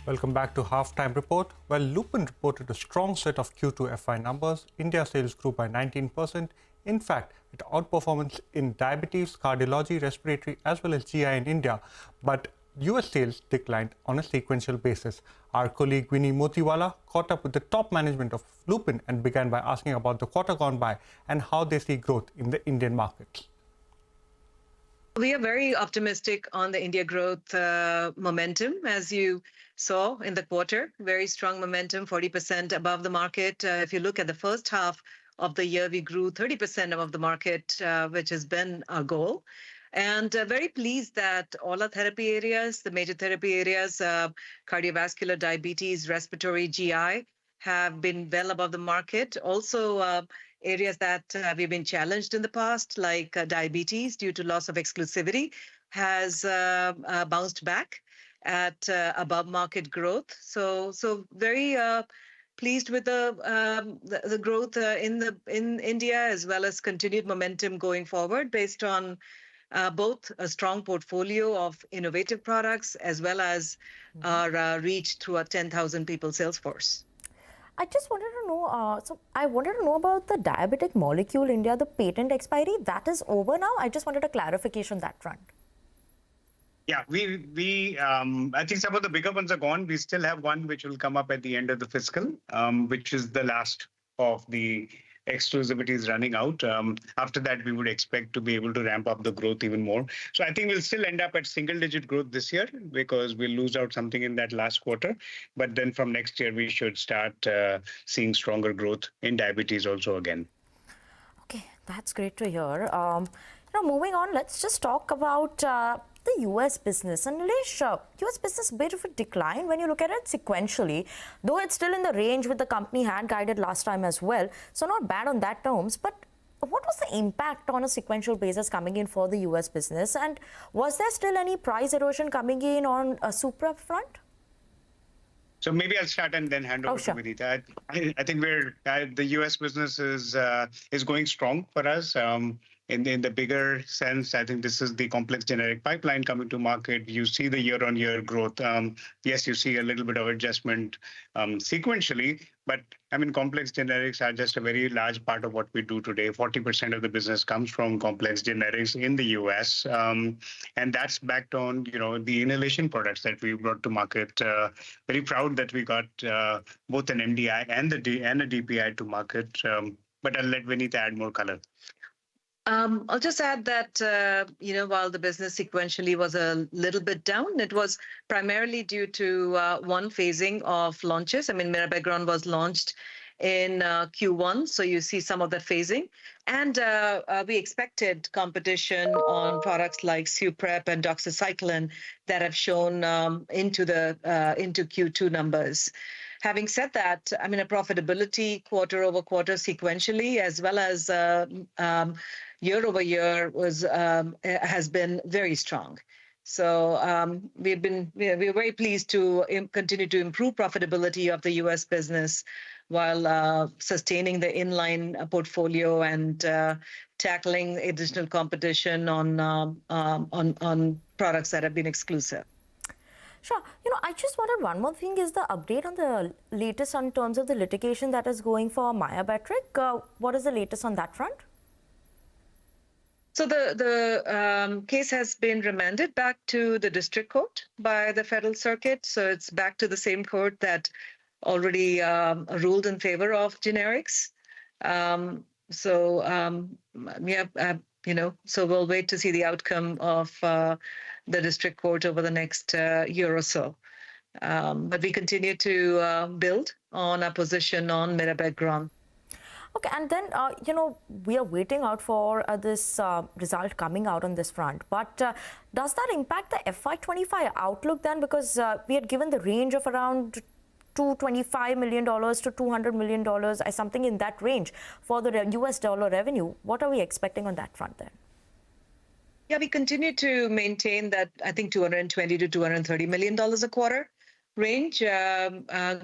Welcome back to Halftime Report. Well, Lupin reported a strong set of Q2 FY numbers. India sales grew by 19%. In fact, it outperformed in diabetes, cardiology, respiratory, as well as GI in India. But US sales declined on a sequential basis. Our colleague Winnie Motiwala caught up with the top management of Lupin and began by asking about the quarter gone by and how they see growth in the Indian market. We are very optimistic on the India growth momentum, as you saw in the quarter. Very strong momentum, 40% above the market. If you look at the first half of the year, we grew 30% above the market, which has been our goal. And very pleased that all our therapy areas, the major therapy areas, cardiovascular, diabetes, respiratory, GI, have been well above the market. Also, areas that we've been challenged in the past, like diabetes, due to loss of exclusivity, has bounced back at above market growth. So very pleased with the growth in India, as well as continued momentum going forward, based on both a strong portfolio of innovative products as well as our reach through a 10,000 people sales force. I just wanted to know, I wanted to know about the diabetic molecule India, the patent expiry, that is over now. I just wanted a clarification on that front. Yeah, I think some of the bigger ones are gone. We still have one which will come up at the end of the fiscal, which is the last of the exclusivities running out. After that, we would expect to be able to ramp up the growth even more. So I think we'll still end up at single-digit growth this year because we'll lose out something in that last quarter. But then from next year, we should start seeing stronger growth in diabetes also again. Okay, that's great to hear. Now, moving on, let's just talk about the US business. And Nilesh, US business, bit of a decline when you look at it sequentially, though it's still in the range with the company had guided last time as well. So not bad on that terms. But what was the impact on a sequential basis coming in for the US business? And was there still any price erosion coming in on a Supra front? So maybe I'll start and then hand over to Vinita. I think the US business is going strong for us. In the bigger sense, I think this is the complex generic pipeline coming to market. You see the year-on-year growth. Yes, you see a little bit of adjustment sequentially, but I mean, complex generics are just a very large part of what we do today. 40% of the business comes from complex generics in the US, and that's backed on the inhalation products that we brought to market. Very proud that we got both an MDI and a DPI to market. But I'll let Vinita add more color. I'll just add that, while the business sequentially was a little bit down, it was primarily due to one phasing of launches. I mean, Mirabegron was launched in Q1, so you see some of that phasing. And we expected competition on products like Suprep and doxycycline that have shown into Q2 numbers. Having said that, I mean, a profitability quarter over quarter sequentially, as well as year over year, has been very strong. So we're very pleased to continue to improve profitability of the US business while sustaining the inline portfolio and tackling additional competition on products that have been exclusive. Sure. I just wanted one more thing, is the update on the latest in terms of the litigation that is going for Myabatric. What is the latest on that front? So the case has been remanded back to the district court by the Federal Circuit. So it's back to the same court that already ruled in favor of generics. So we'll wait to see the outcome of the district court over the next year or so. But we continue to build on our position on Mirabegron. Okay, and then, we are waiting out for this result coming out on this front. But does that impact the FY25 outlook then? Because we had given the range of around $225 million to $200 million, something in that range for the US dollar revenue. What are we expecting on that front then? Yeah, we continue to maintain that, I think, $220 to $230 million a quarter range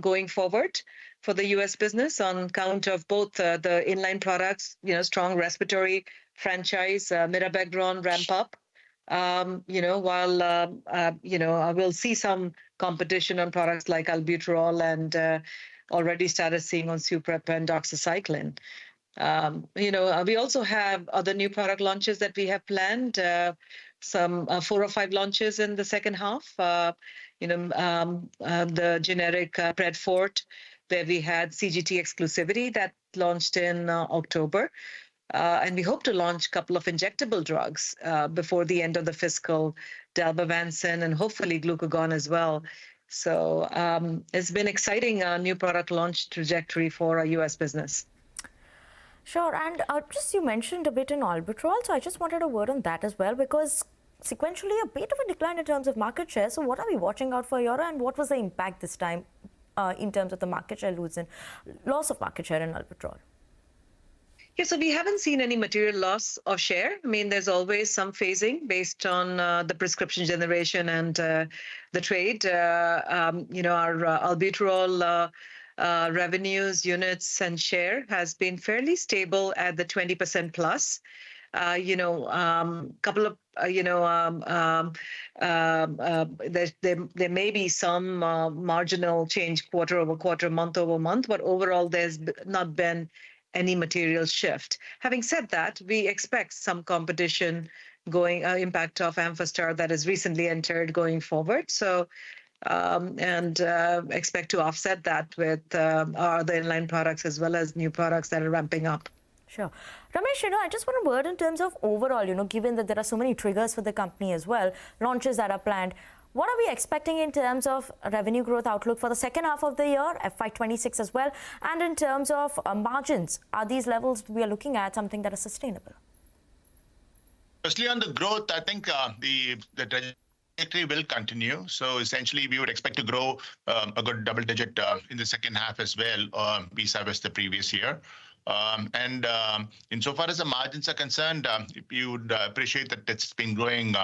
going forward for the US business on count of both the inline products, strong respiratory franchise, Mirabegron ramp up, We'll see some competition on products like albuterol and already started seeing on Suprep and doxycycline. We also have other new product launches that we have planned, some 4 or 5 launches in the second half. The generic Predfort, where we had CGT exclusivity that launched in October. And we hope to launch a couple of injectable drugs before the end of the fiscal, dalbavancin and hopefully glucagon as well. So it's been exciting new product launch trajectory for our US business. Sure, and just you mentioned a bit in albuterol, so I just wanted a word on that as well, because sequentially a bit of a decline in terms of market share. So what are we watching out for here, and what was the impact this time in terms of the market share loss of market share in albuterol? Yeah, so we haven't seen any material loss of share. I mean, there's always some phasing based on the prescription generation and the trade. Our albuterol revenues, units, and share has been fairly stable at the 20% plus. Couple of there may be some marginal change quarter over quarter, month over month, but overall there's not been any material shift. Having said that, we expect some competition impact of Amphastar that has recently entered going forward. So expect to offset that with our other inline products as well as new products that are ramping up. Sure. Ramesh, I just want a word in terms of overall, given that there are so many triggers for the company as well, launches that are planned, what are we expecting in terms of revenue growth outlook for the second half of the year, FY26 as well, and in terms of margins? Are these levels we are looking at something that is sustainable? Firstly, on the growth, I think the trajectory will continue. So essentially, we would expect to grow a good double digit in the second half as well, vis-a-vis the previous year. Insofar as the margins are concerned, you would appreciate that it's been growing,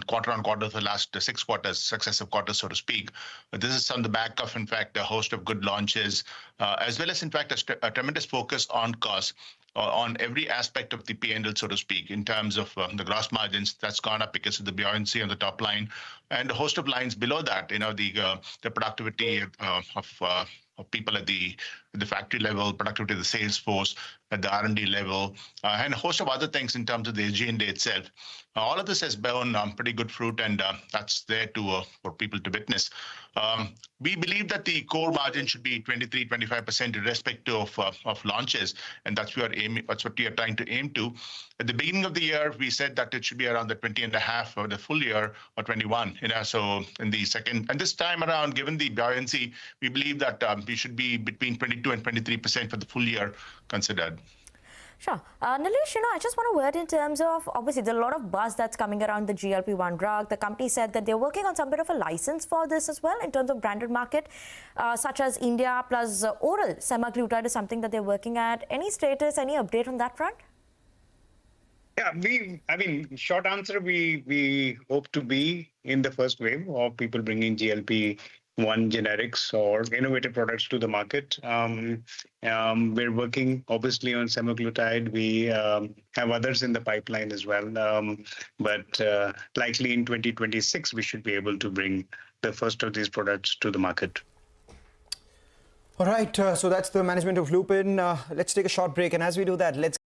quarter on quarter for the last 6 quarters, successive quarters, so to speak. But this is on the back of, in fact, a host of good launches, as well as, in fact, a tremendous focus on cost. On every aspect of the P&L, so to speak, in terms of the gross margins, that's gone up because of the buoyancy on the top line, and a host of lines below that. The productivity of people at the factory level, productivity of the sales force, at the R&D level, and a host of other things in terms of the G&A itself. All of this has borne pretty good fruit, and that's there for people to witness. We believe that the core margin should be 23-25% irrespective of launches, and that's what we are trying to aim to. At the beginning of the year, we said that it should be around the 20.5 for the full year, or 21. So in the second, and this time around, given the buoyancy, we believe that we should be between 22 and 23% for the full year considered. Sure. Nilesh, I just want a word in terms of, obviously, there's a lot of buzz that's coming around the GLP-1 drug. The company said that they're working on some bit of a license for this as well in terms of branded market, such as India plus oral semaglutide is something that they're working at. Any status, any update on that front? Yeah, short answer, we hope to be in the first wave of people bringing GLP-1 generics or innovative products to the market. We're working obviously on semaglutide. We have others in the pipeline as well. But likely in 2026, we should be able to bring the first of these products to the market. All right, so that's the management of Lupin. Let's take a short break, and as we do that, let's